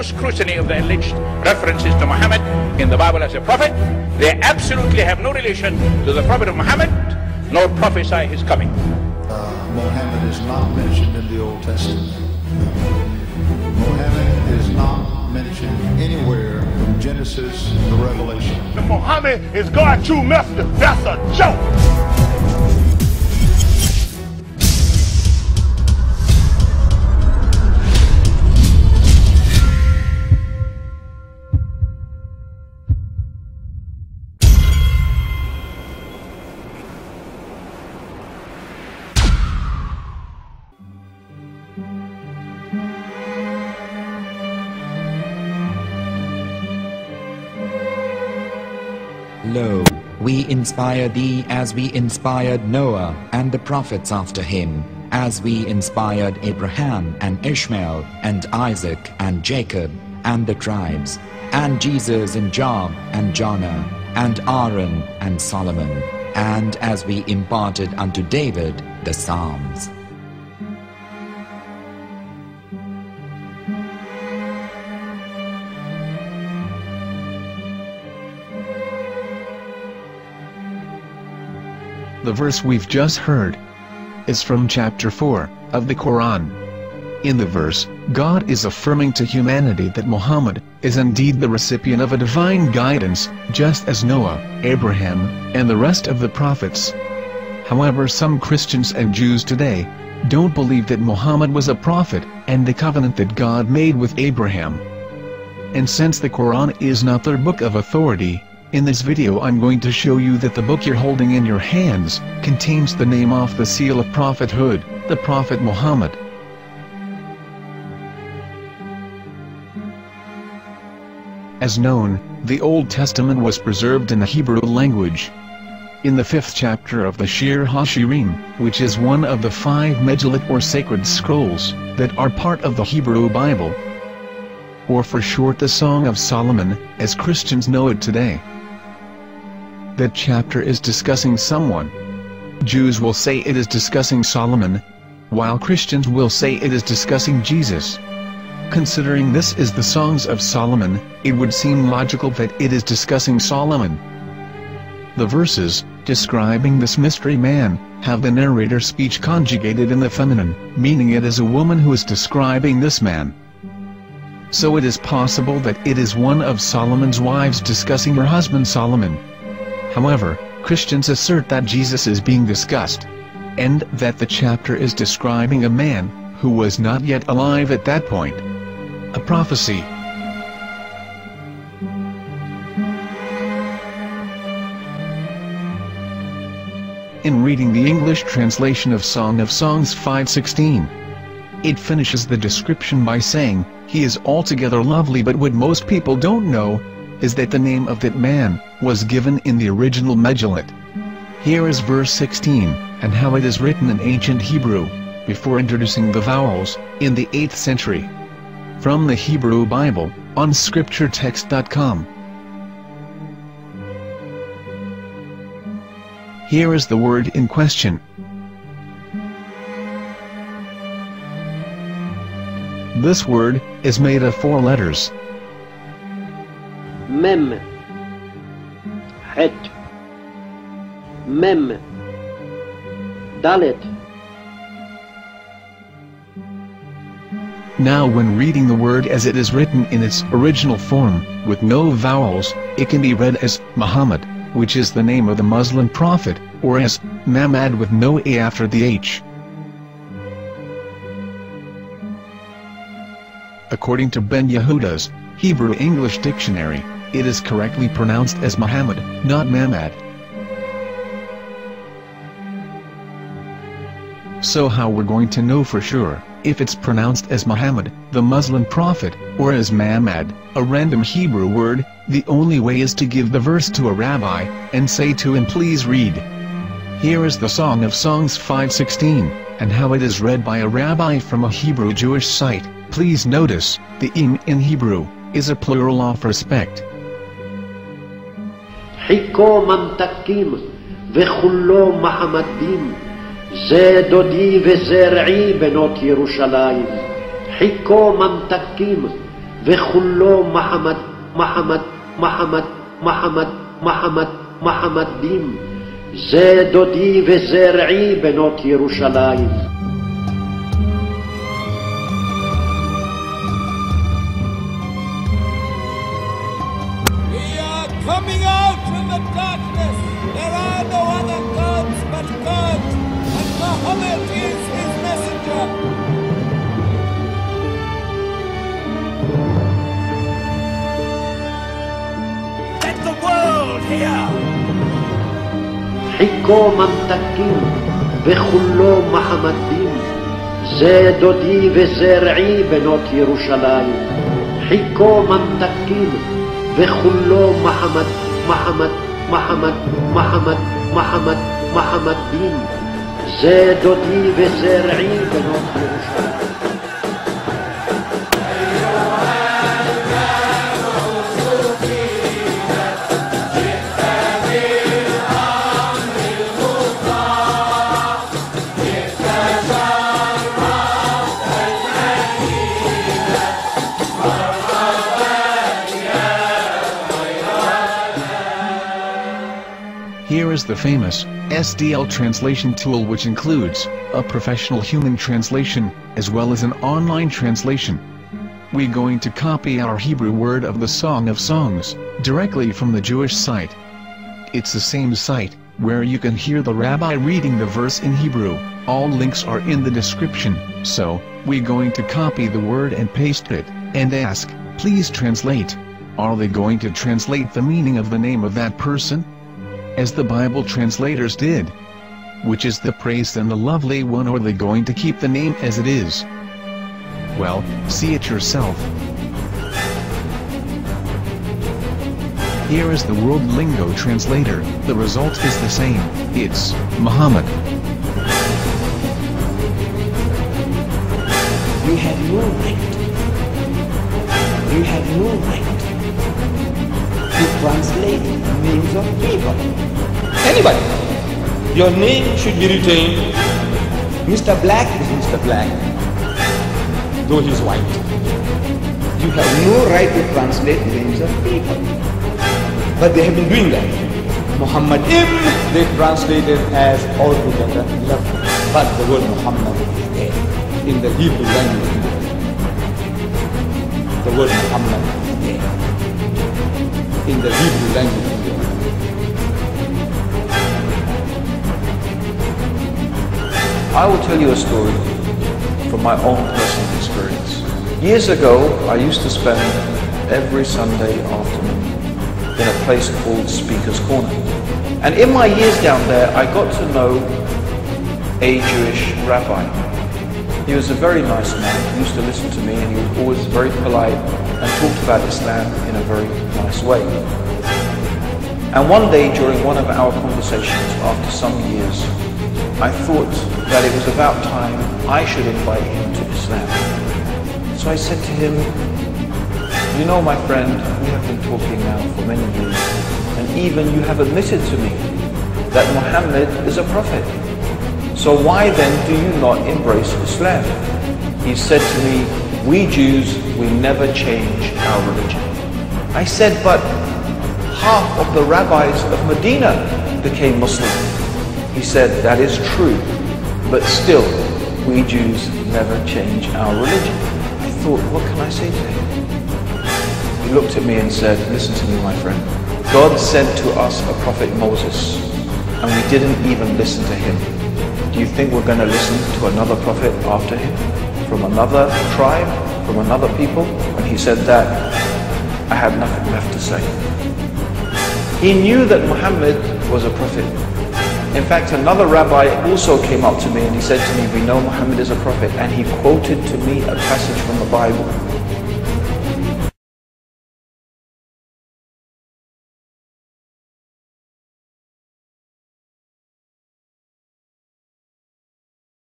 close scrutiny of the alleged references to Muhammad in the Bible as a prophet, they absolutely have no relation to the prophet of Muhammad, nor prophesy his coming. Muhammad is not mentioned in the Old Testament. Muhammad is not mentioned anywhere from Genesis to Revelation. Muhammad is God's true messenger. That's a joke. Lo, we inspire thee as we inspired Noah and the prophets after him, as we inspired Abraham and Ishmael and Isaac and Jacob and the tribes, and Jesus and Job and Jonah and Aaron and Solomon, and as we imparted unto David the Psalms. The verse we've just heard is from chapter 4 of the Quran. In the verse, God is affirming to humanity that Muhammad is indeed the recipient of a divine guidance, just as Noah, Abraham, and the rest of the prophets. However, some Christians and Jews today don't believe that Muhammad was a prophet and the covenant that God made with Abraham. And since the Quran is not their book of authority, in this video I'm going to show you that the book you're holding in your hands contains the name off the seal of prophethood, the Prophet Muhammad. As known, the Old Testament was preserved in the Hebrew language. In the 5th chapter of the Shir HaShirim, which is one of the 5 Megillat or sacred scrolls that are part of the Hebrew Bible, or for short the Song of Solomon, as Christians know it today. That chapter is discussing someone. Jews will say it is discussing Solomon, while Christians will say it is discussing Jesus. Considering this is the Songs of Solomon, it would seem logical that it is discussing Solomon. The verses, describing this mystery man, have the narrator's speech conjugated in the feminine, meaning it is a woman who is describing this man. So it is possible that it is one of Solomon's wives discussing her husband Solomon. However, Christians assert that Jesus is being discussed, and that the chapter is describing a man who was not yet alive at that point. A prophecy. In reading the English translation of Song of Songs 5:16, it finishes the description by saying, "He is altogether lovely," but what most people don't know is that the name of that man was given in the original Megillat. Here is verse 16, and how it is written in ancient Hebrew, before introducing the vowels, in the 8th century. From the Hebrew Bible, on scripturetext.com. Here is the word in question. This word is made of 4 letters. Mem, Het, Mem, Dalet. Now when reading the word as it is written in its original form, with no vowels, it can be read as Muhammad, which is the name of the Muslim prophet, or as Mamad with no A after the H. According to Ben Yehuda's Hebrew-English dictionary, it is correctly pronounced as Muhammad, not Mamad. So how we're going to know for sure if it's pronounced as Muhammad, the Muslim prophet, or as Mamad, a random Hebrew word? The only way is to give the verse to a rabbi and say to him, "Please read." Here is the Song of Songs 5:16, and how it is read by a rabbi from a Hebrew Jewish site. Please notice, the im in Hebrew is a plural of respect. Hiko mamtakim vechullo mahamadim ze dodi vezer'i benot Yerushalayim. Hiko mamtakim וכולו מחמד, מחמד, מחמד, מחמד, מחמד, מחמדים. זה דודי וזרעי בנות ירושלים. Coming out from the darkness, there are no other gods but God, and Mahomet is his messenger. Let the world hear. חיקו ממתקים וכולו מחמדים, זה דודי וזרעי בנות ירושלים. חיקו ממתקים וכולו מחמד, מחמד, מחמד, מחמד, מחמד, מחמדים, זה דודי וזרעי בנות ירושלים. Here is the famous SDL translation tool, which includes a professional human translation, as well as an online translation. We're going to copy our Hebrew word of the Song of Songs, directly from the Jewish site. It's the same site, where you can hear the rabbi reading the verse in Hebrew. All links are in the description, so, we're going to copy the word and paste it, and ask, please translate. Are they going to translate the meaning of the name of that person? As the Bible translators did. Which is the praised and the lovely one, or are they going to keep the name as it is? Well, see it yourself. Here is the World Lingo translator. The result is the same. It's Muhammad. You have no right. You have no right to translate names of people. Anybody. Your name should be retained. Mr. Black is Mr. Black, though he's white. You have no right to translate names of people. But they have been doing that. Muhammad they translated as altogether lovely. But the word Muhammad is there in the Hebrew language. The word Muhammad is there in the Hebrew language. I will tell you a story from my own personal experience. Years ago, I used to spend every Sunday afternoon in a place called Speaker's Corner. And in my years down there, I got to know a Jewish rabbi. He was a very nice man. He used to listen to me, and he was always very polite and talked about Islam in a very nice way. And one day, during one of our conversations after some years, I thought that it was about time I should invite him to Islam. So I said to him, you know, my friend, we have been talking now for many years, and even you have admitted to me that Muhammad is a prophet. So why then do you not embrace Islam? He said to me, we Jews, we never change our religion. I said, but half of the rabbis of Medina became Muslim. He said, that is true, but still, we Jews never change our religion. I thought, what can I say to him? He looked at me and said, listen to me, my friend. God sent to us a prophet Moses, and we didn't even listen to him. Do you think we're going to listen to another prophet after him? From another tribe? From another people? When he said that, I had nothing left to say. He knew that Muhammad was a prophet. In fact, another rabbi also came up to me and he said to me, we know Muhammad is a prophet, and he quoted to me a passage from the Bible